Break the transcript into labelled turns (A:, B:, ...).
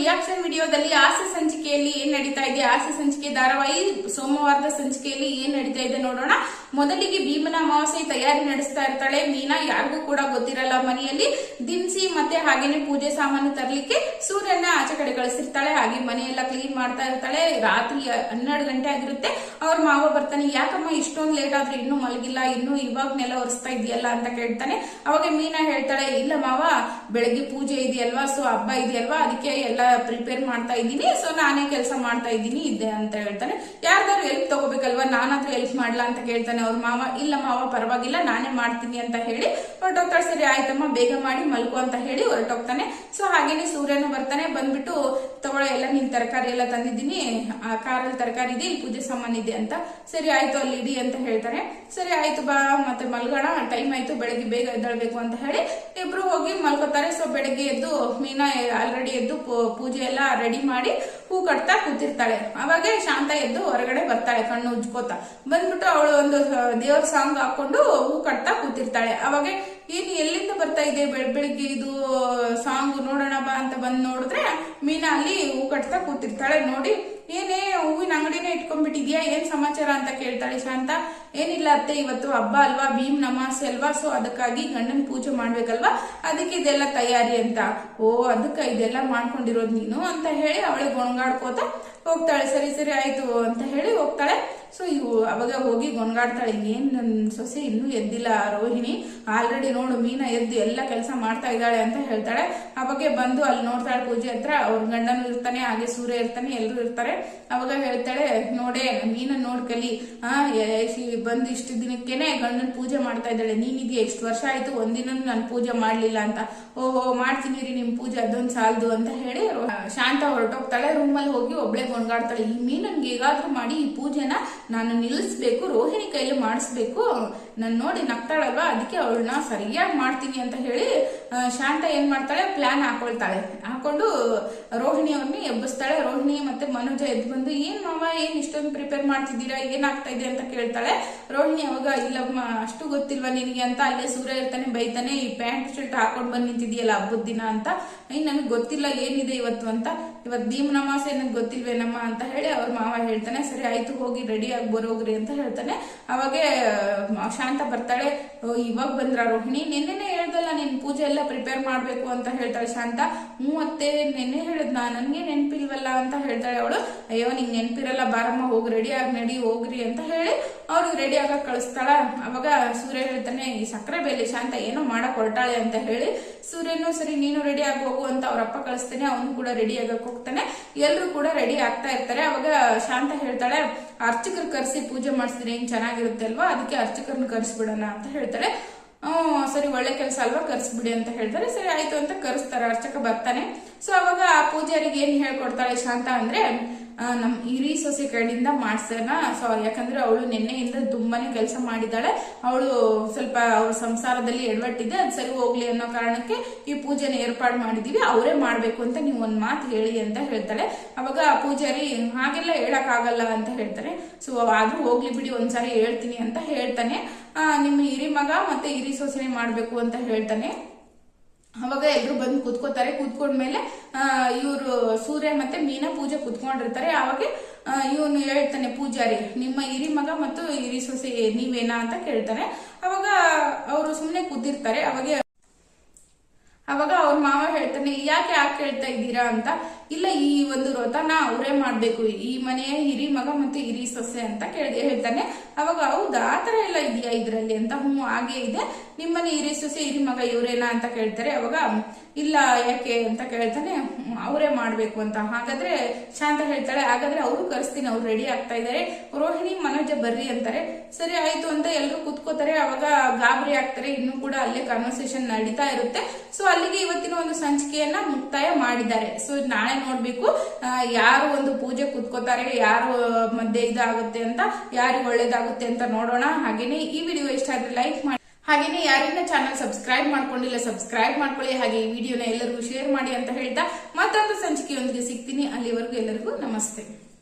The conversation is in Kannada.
A: ರಿಯಾಕ್ಷನ್ ವಿಡಿಯೋದಲ್ಲಿ ಆಸೆ ಸಂಚಿಕೆಯಲ್ಲಿ ಏನ್ ನಡೀತಾ ಇದೆ, ಆಸೆ ಸಂಚಿಕೆ ಧಾರಾವಾಹಿ ಸೋಮವಾರದ ಸಂಚಿಕೆಯಲ್ಲಿ ಏನ್ ನಡೀತಾ ಇದೆ ನೋಡೋಣ. ಮೊದಲಿಗೆ ಭೀಮನ ಅಮಾವಾಸ್ಯೆ ತಯಾರಿ ನಡೆಸ್ತಾ ಇರ್ತಾಳೆ ಮೀನಾ. ಯಾರಿಗೂ ಕೂಡ ಗೊತ್ತಿರಲ್ಲ ಮನೆಯಲ್ಲಿ ದಿನಸಿ ಮತ್ತೆ ಹಾಗೇನೆ ಪೂಜೆ ಸಾಮಾನು ತರ್ಲಿಕ್ಕೆ ಸೂರ್ಯನ ಆಚೆ ಕಡೆ ಕಳಿಸಿರ್ತಾಳೆ. ಹಾಗೆ ಮನೆಯೆಲ್ಲ ಕ್ಲೀನ್ ಮಾಡ್ತಾ ಇರ್ತಾಳೆ. ರಾತ್ರಿ 12 ಗಂಟೆ ಆಗಿರುತ್ತೆ. ಅವ್ರ ಮಾವ ಬರ್ತಾನೆ. ಯಾಕಮ್ಮ ಇಷ್ಟೊಂದು ಲೇಟ್ ಆದ್ರೆ ಇನ್ನೂ ಮಲಗಿಲ್ಲ, ಇನ್ನೂ ಇವಾಗ ನೆಲ ಒರೆಸ್ತಾ ಇದೆಯಲ್ಲ ಅಂತ ಕೇಳ್ತಾನೆ. ಅವಾಗ ಮೀನಾ ಹೇಳ್ತಾಳೆ, ಇಲ್ಲ ಮಾವ, ಬೆಳಗ್ಗೆ ಪೂಜೆ ಇದೆಯಲ್ವಾ, ಸೊ ಹಬ್ಬ ಇದೆಯಲ್ವಾ, ಅದಕ್ಕೆ ಎಲ್ಲ ಪ್ರಿಪೇರ್ ಮಾಡ್ತಾ ಇದ್ದೀನಿ, ಸೊ ನಾನೇ ಕೆಲಸ ಮಾಡ್ತಾ ಇದ್ದೀನಿ ಇದೆ ಅಂತ ಹೇಳ್ತಾನೆ. ಯಾರ್ದಾರು ಹೆಲ್ಪ್ ತಗೋಬೇಕಲ್ವಾ, ನಾನಾದ್ರೂ ಹೆಲ್ಪ್ ಮಾಡ್ಲಾ ಅಂತ ಕೇಳ್ತಾನೆ ಅವ್ರ ಮಾವ. ಇಲ್ಲ ಮಾವ ಪರವಾಗಿಲ್ಲ, ನಾನೇ ಮಾಡ್ತೀನಿ ಅಂತ ಹೇಳಿ ಹೊರಟೋಗ್ತಾಳೆ. ಸರಿ ಆಯ್ತಮ್ಮ, ಬೇಗ ಮಾಡಿ ಮಲ್ಕೋ ಅಂತ ಹೇಳಿ ಹೊರಟೋಗ್ತಾನೆ. ಸೊ ಹಾಗೇನೆ ಸೂರ್ಯನು ಬರ್ತಾನೆ. ಬಂದ್ಬಿಟ್ಟು ತಗೊಳ್ಳೋ ಎಲ್ಲ ನಿನ್ ತರಕಾರಿ ಎಲ್ಲ ತಂದಿದ್ದೀನಿ, ಆ ಕಾರಲ್ಲಿ ತರಕಾರಿ ಇದೆ, ಇಲ್ಲಿ ಪೂಜೆ ಸಾಮಾನ್ ಇದೆ ಅಂತ. ಸರಿ ಆಯ್ತು, ಅಲ್ಲಿ ಇಡಿ ಅಂತ ಹೇಳ್ತಾನೆ. ಸರಿ ಆಯ್ತು ಬಾ ಮತ್ತೆ ಮಲ್ಗೋಣ, ಟೈಮ್ ಆಯ್ತು, ಬೆಳಗ್ಗೆ ಬೇಗ ಎದ್ದೇಳ್ಬೇಕು ಅಂತ ಹೇಳಿ ಇಬ್ರು ಹೋಗಿ ಮಲ್ಕೋತಾರೆ. ಸೊ ಬೆಳಗ್ಗೆ ಎದ್ದು ಮೀನಾ ಆಲ್ರೆಡಿ ಎದ್ದು ಪೂಜೆ ಎಲ್ಲ ರೆಡಿ ಮಾಡಿ ಹೂ ಕಟ್ತಾ ಕೂತಿರ್ತಾಳೆ. ಅವಾಗ ಶಾಂತ ಎದ್ದು ಹೊರಗಡೆ ಬರ್ತಾಳೆ ಕಣ್ಣು ಉಜ್ಕೋತಾ. ಬಂದ್ಬಿಟ್ಟು ಅವಳು ಒಂದು ದೇವ್ರ ಸಾಂಗ್ ಹಾಕೊಂಡು ಹೂ ಕಟ್ತಾ ಕೂತಿರ್ತಾಳೆ. ಅವಾಗ ಏನ್ ಎಲ್ಲಿಂದ ಬರ್ತಾ ಇದೆ ಬೆಳಿಗ್ಗೆ ಇದು ಸಾಂಗ್, ನೋಡೋಣ ಬಾ ಅಂತ ಬಂದ್ ನೋಡಿದ್ರೆ ಮೀನಾ ಅಲ್ಲಿ ಹೂ ಕಟ್ತಾ ಕೂತಿರ್ತಾಳೆ. ನೋಡಿ, ಏನೇ ಹೂವಿನ ಅಂಗಡಿನೇ ಇಟ್ಕೊಂಡ್ಬಿಟ್ಟಿದ್ಯಾ, ಏನ್ ಸಮಾಚಾರ ಅಂತ ಕೇಳ್ತಾಳೆ ಶಾಂತ. ಏನಿಲ್ಲ ಅತ್ತೆ, ಇವತ್ತು ಹಬ್ಬ ಅಲ್ವಾ, ಭೀಮ್ ನಮಾಸೆ ಅಲ್ವಾ, ಸೊ ಅದಕ್ಕಾಗಿ ಗಂಡನ್ ಪೂಜೆ ಮಾಡ್ಬೇಕಲ್ವಾ, ಅದಕ್ಕೆ ಇದೆಲ್ಲ ತಯಾರಿ ಅಂತ. ಓ, ಅದಕ್ಕ ಇದೆಲ್ಲ ಮಾಡ್ಕೊಂಡಿರೋದು ನೀನು ಅಂತ ಹೇಳಿ ಅವಳಿಗೆ ಗೊಣಗಾಡ್ಕೋತ ಹೋಗ್ತಾಳೆ. ಸರಿ ಸರಿ ಆಯ್ತು ಅಂತ ಹೇಳಿ ಹೋಗ್ತಾಳೆ. ಸೊ ಇವು ಅವಾಗ ಹೋಗಿ ಗೊಣಗಾಡ್ತಾಳೆ, ಏನ್ ನನ್ ಸೊಸೆ ಇನ್ನೂ ಎದ್ದಿಲ್ಲ ರೋಹಿಣಿ, ಆಲ್ರೆಡಿ ನೋಡು ಮೀನಾ ಎದ್ದು ಎಲ್ಲ ಕೆಲಸ ಮಾಡ್ತಾ ಇದ್ದಾಳೆ ಅಂತ ಹೇಳ್ತಾಳೆ. ಅವಾಗ ಬಂದು ಅಲ್ಲಿ ನೋಡ್ತಾಳೆ ಪೂಜೆ ಹತ್ರ. ಅವ್ರ ಗಂಡನು ಇರ್ತಾನೆ, ಹಾಗೆ ಸೂರ್ಯ ಇರ್ತಾನೆ, ಎಲ್ಲರೂ ಇರ್ತಾರೆ. ಅವಾಗ ಹೇಳ್ತಾಳೆ, ನೋಡೇ ಮೀನ ನೋಡ್ಕಲಿ, ಬಂದು ಇಷ್ಟು ದಿನಕ್ಕೇನೆ ಗಂಡನ್ ಪೂಜೆ ಮಾಡ್ತಾ ಇದ್ದಾಳೆ, ನೀನಿದ್ಯಾ ಎಷ್ಟು ವರ್ಷ ಆಯ್ತು ಒಂದಿನ ನಾನು ಪೂಜೆ ಮಾಡ್ಲಿಲ್ಲ ಅಂತ. ಓಹೋ, ಮಾಡ್ತೀನಿ ರೀ ನಿಮ್ ಪೂಜೆ, ಅದೊಂದು ಸಾಲದು ಅಂತ ಹೇಳಿ ಶಾಂತ ಹೊರಟೋಗ್ತಾಳೆ. ರೂಮಲ್ಲಿ ಹೋಗಿ ಒಬ್ಳೆ ಗೊಂಡ್ಗಾಡ್ತಾಳೆ, ಈ ಮೀನನ್ಗೆ ಹೇಗಾದ್ರೂ ಮಾಡಿ ಈ ಪೂಜೆನ ನಾನು ನಿಲ್ಲಿಸ್ಬೇಕು, ರೋಹಿಣಿ ಕೈಲಿ ಮಾಡಿಸ್ಬೇಕು, ನಾನು ನೋಡಿ ನಗ್ತಾಳಲ್ವಾ, ಅದಕ್ಕೆ ಅವಳನ್ನ ಸರಿಯಾಗಿ ಮಾಡ್ತೀನಿ ಅಂತ ಹೇಳಿ ಶಾಂತ ಏನ್ ಮಾಡ್ತಾಳೆ, ಪ್ಲಾನ್ ಹಾಕೊಂಡು ರೋಹಿಣಿ ಅವ್ರನ್ನ ಎಬ್ಬಿಸ್ತಾಳೆ. ರೋಹಿಣಿ ಮತ್ತೆ ಮನೋಜ ಎದ್ದು ಬಂದು, ಏನ್ ಮಾವ, ಏನ್ ಇಷ್ಟೊಂದು ಪ್ರಿಪೇರ್ ಮಾಡ್ತಿದ್ದೀರಾ, ಏನಾಗ್ತಾ ಇದೆ ಅಂತ ಕೇಳ್ತಾಳೆ. ರೋಹಿಣಿ ಅವಾಗ, ಇಲ್ಲಮ್ಮ ಅಷ್ಟು ಗೊತ್ತಿಲ್ವಾ ನಿನಗೆ ಅಂತ. ಅಲ್ಲೇ ಸೂರ್ಯ ಇರ್ತಾನೆ, ಬೈತಾನೆ, ಈ ಪ್ಯಾಂಟ್ ಶರ್ಟ್ ಹಾಕೊಂಡ್ ಬಂದ್ ನಿಂತಿದ್ಯಲ್ಲ ಹಬ್ಬದ ದಿನ ಅಂತ. ನನಗೆ ಗೊತ್ತಿಲ್ಲ ಏನಿದೆ ಇವತ್ತು ಅಂತ, ಇವತ್ತು ಭೀಮ್ ನಮಾಸೆ ನನಗೆ ಗೊತ್ತಿಲ್ವೇನಮ್ಮ ಅಂತ ಹೇಳಿ ಅವ್ರ ಮಾವ ಹೇಳ್ತಾನೆ. ಸರಿ ಆಯ್ತು, ಹೋಗಿ ರೆಡಿ ಆಗಿ ಬರೋಗ್ರಿ ಅಂತ ಹೇಳ್ತಾನೆ. ಅವಾಗ ಶಾಂತ ಬರ್ತಾಳೆ. ಇವಾಗ ಬಂದ್ರ ರೋಹಿಣಿ, ನಿನ್ನೆನೆ ಹೇಳ್ದಲ್ಲ ನಿನ್ ಪೂಜೆ ಎಲ್ಲ ಪ್ರಿಪೇರ್ ಮಾಡ್ಬೇಕು ಅಂತ ಹೇಳ್ತಾಳೆ ಶಾಂತ. ಅತ್ತೆ ನಿನ್ನೆ ಹೇಳಿದ್ನಾ, ನನ್ಗೆ ನೆನ್ಪಿಲ್ವಲ್ಲ ಅಂತ ಹೇಳ್ತಾಳೆ ಅವಳು. ಅಯ್ಯೋ ನಿಂಗೆ ನೆನ್ಪಿರಲ್ಲ, ಬಾರಮ್ಮ ಹೋಗಿ ರೆಡಿ ಆಗಿ ನಡಿ ಹೋಗ್ರಿ ಅಂತ ಹೇಳಿ ಅವ್ರಿಗೆ ರೆಡಿ ಆಗ ಕಳಿಸ್ತಾಳ. ಅವಾಗ ಸೂರ್ಯ ಹೇಳ್ತಾನೆ, ಈ ಸಕ್ಕರೆ ಬೇಲಿ ಶಾಂತ ಏನೋ ಮಾಡಕ್ ಹೊರಟಾಳೆ ಅಂತ ಹೇಳಿ ಸೂರ್ಯನು, ಸರಿ ನೀನು ರೆಡಿ ಆಗಿ ಹೋಗು ಅಂತ ಅವ್ರ ಅಪ್ಪ ಕಳಿಸ್ತಾನೆ. ಅವನು ಕೂಡ ರೆಡಿ ಆಗಕ್ ಹೋಗ್ತಾನೆ. ಎಲ್ಲರೂ ಕೂಡ ರೆಡಿ ಆಗ್ತಾ ಇರ್ತಾರೆ. ಅವಾಗ ಶಾಂತ ಹೇಳ್ತಾಳೆ, ಅರ್ಚಕರು ಕರ್ಸಿ ಪೂಜೆ ಮಾಡಿಸಿದ್ರೆ ಹೆಂಗ್ ಚೆನ್ನಾಗಿರುತ್ತೆ ಅಲ್ವಾ, ಅದಕ್ಕೆ ಅರ್ಚಕರನ್ನ ಕರ್ಸ್ಬಿಡೋಣ ಅಂತ ಹೇಳ್ತಾಳೆ. ಸರಿ ಒಳ್ಳೆ ಕೆಲಸ ಅಲ್ವಾ, ಕರ್ಸ್ಬಿಡಿ ಅಂತ ಹೇಳ್ತಾರೆ. ಸರಿ ಆಯ್ತು ಅಂತ ಕರೆಸ್ತಾರೆ. ಅರ್ಚಕ ಬರ್ತಾನೆ. ಸೊ ಅವಾಗ ಆ ಪೂಜಾರಿಗೆ ಏನ್ ಹೇಳ್ಕೊಡ್ತಾಳೆ ಶಾಂತ ಅಂದ್ರೆ, ನಮ್ ಹಿರಿ ಸೊಸೆ ಕಡೆಯಿಂದ ಮಾಡ್ಸೋಣ. ಸೊ ಯಾಕಂದ್ರೆ ಅವಳು ನಿನ್ನೆಯಿಂದ ತುಂಬಾನೇ ಕೆಲಸ ಮಾಡಿದ್ದಾಳೆ, ಅವಳು ಸ್ವಲ್ಪ ಅವ್ರ ಸಂಸಾರದಲ್ಲಿ ಎಡವಟ್ಟಿದೆ, ಅದು ಸರಿ ಹೋಗ್ಲಿ ಅನ್ನೋ ಕಾರಣಕ್ಕೆ ಈ ಪೂಜೆನ ಏರ್ಪಾಡು ಮಾಡಿದೀವಿ, ಅವರೇ ಮಾಡ್ಬೇಕು ಅಂತ ನೀವು ಒಂದ್ ಮಾತು ಹೇಳಿ ಅಂತ ಹೇಳ್ತಾಳೆ. ಅವಾಗ ಆ ಪೂಜಾರಿ, ಹಾಗೆಲ್ಲ ಹೇಳಕ್ ಆಗಲ್ಲ ಅಂತ ಹೇಳ್ತಾರೆ. ಸೊ ಆದ್ರೂ ಹೋಗ್ಲಿ ಬಿಡಿ, ಒಂದ್ಸಾರಿ ಹೇಳ್ತೀನಿ ಅಂತ ಹೇಳ್ತಾನೆ. ನಿಮ್ಮ ಹಿರಿ ಮಗ ಮತ್ತೆ ಹಿರಿ ಸೊಸೆನೆ ಮಾಡ್ಬೇಕು ಅಂತ ಹೇಳ್ತಾನೆ. ಅವಾಗ ಎಲ್ರು ಬಂದು ಕೂತ್ಕೋತಾರೆ. ಕೂತ್ಕೊಂಡ್ಮೇಲೆ ಇವ್ರು ಸೂರ್ಯ ಮತ್ತೆ ಮೀನಾ ಪೂಜೆ ಕೂತ್ಕೊಂಡಿರ್ತಾರೆ. ಅವಾಗ ಇವನು ಹೇಳ್ತಾನೆ ಪೂಜಾರಿ, ನಿಮ್ಮ ಹಿರಿ ಮಗ ಮತ್ತು ಹಿರಿ ಸೊಸೆ ನೀವೇನಾ ಅಂತ ಕೇಳ್ತಾನೆ. ಅವಾಗ ಅವರು ಸುಮ್ನೆ ಕೂತಿರ್ತಾರೆ. ಅವಾಗ ಅವ್ರ ಮಾವ ಹೇಳ್ತಾನೆ, ಯಾಕೆ ಕೇಳ್ತಾ ಇದ್ದೀರಾ ಅಂತ. ಇಲ್ಲ, ಈ ಒಂದು ವ್ರತನ ಅವರೇ ಮಾಡ್ಬೇಕು, ಈ ಮನೆಯ ಹಿರಿ ಮಗ ಮತ್ತು ಹಿರಿ ಸೊಸೆ ಅಂತ ಹೇಳ್ತಾನೆ. ಅವಾಗ ಹೌದಾ, ಆತರ ಎಲ್ಲ ಇದೆಯಾ ಇದ್ರಲ್ಲಿ ಅಂತ. ಹಾಗೆ ಇದೆ, ನಿಮ್ಮನೆ ಹಿರಿ ಸೊಸೆ ಹಿರಿ ಮಗ ಇವರೇನಾ ಅಂತ ಕೇಳ್ತಾರೆ. ಅವಾಗ ಇಲ್ಲ ಯಾಕೆ ಅಂತ ಕೇಳ್ತಾನೆ, ಅವರೇ ಮಾಡ್ಬೇಕು ಅಂತ. ಹಾಗಾದ್ರೆ ಶಾಂತ ಹೇಳ್ತಾಳೆ, ಹಾಗಾದ್ರೆ ಅವರು ಕರೆಸ್ತೀನಿ, ಅವ್ರು ರೆಡಿ ಆಗ್ತಾ ಇದಾರೆ, ರೋಹಿಣಿ ಮನೋಜ ಬರ್ರಿ ಅಂತಾರೆ. ಸರಿ ಆಯ್ತು ಅಂತ ಎಲ್ರು ಕೂತ್ಕೋತಾರೆ. ಅವಾಗ ಗಾಬರಿ ಆಗ್ತಾರೆ. ಇನ್ನು ಕೂಡ ಅಲ್ಲೇ ಕಾನ್ವರ್ಸೇಷನ್ ನಡೀತಾ ಇರುತ್ತೆ. ಸೊ ಅಲ್ಲಿಗೆ ಇವತ್ತಿನ ಒಂದು ಸಂಚಿಕೆಯನ್ನ ಮುಕ್ತಾಯ ಮಾಡಿದ್ದಾರೆ. ಸೊ ನಾಳೆ ನೋಡ್ಬೇಕು ಯಾರು ಒಂದು ಪೂಜೆ ಕೂತ್ಕೋತಾರೆ, ಯಾರು ಮಧ್ಯೆ ಇದಾಗುತ್ತೆ ಅಂತ, ಯಾರಿಗೆ ಒಳ್ಳೇದಾಗುತ್ತೆ ಅಂತ ನೋಡೋಣ. ಹಾಗೇನೆ ಈ ವಿಡಿಯೋ ಇಷ್ಟ ಆದ್ರೆ ಲೈಕ್ ಮಾಡಿ, ಹಾಗೇನೆ ಯಾರಿಂದ ಚಾನಲ್ ಸಬ್ಸ್ಕ್ರೈಬ್ ಮಾಡ್ಕೊಂಡಿಲ್ಲ ಸಬ್ಸ್ಕ್ರೈಬ್ ಮಾಡ್ಕೊಳ್ಳಿ. ಹಾಗೆ ಈ ವಿಡಿಯೋನ ಎಲ್ಲರಿಗೂ ಶೇರ್ ಮಾಡಿ ಅಂತ ಹೇಳ್ತಾ ಮತ್ತೊಂದು ಸಂಚಿಕೆಯೊಂದಿಗೆ ಸಿಗ್ತೀನಿ. ಅಲ್ಲಿವರೆಗೂ ಎಲ್ಲರಿಗೂ ನಮಸ್ತೆ.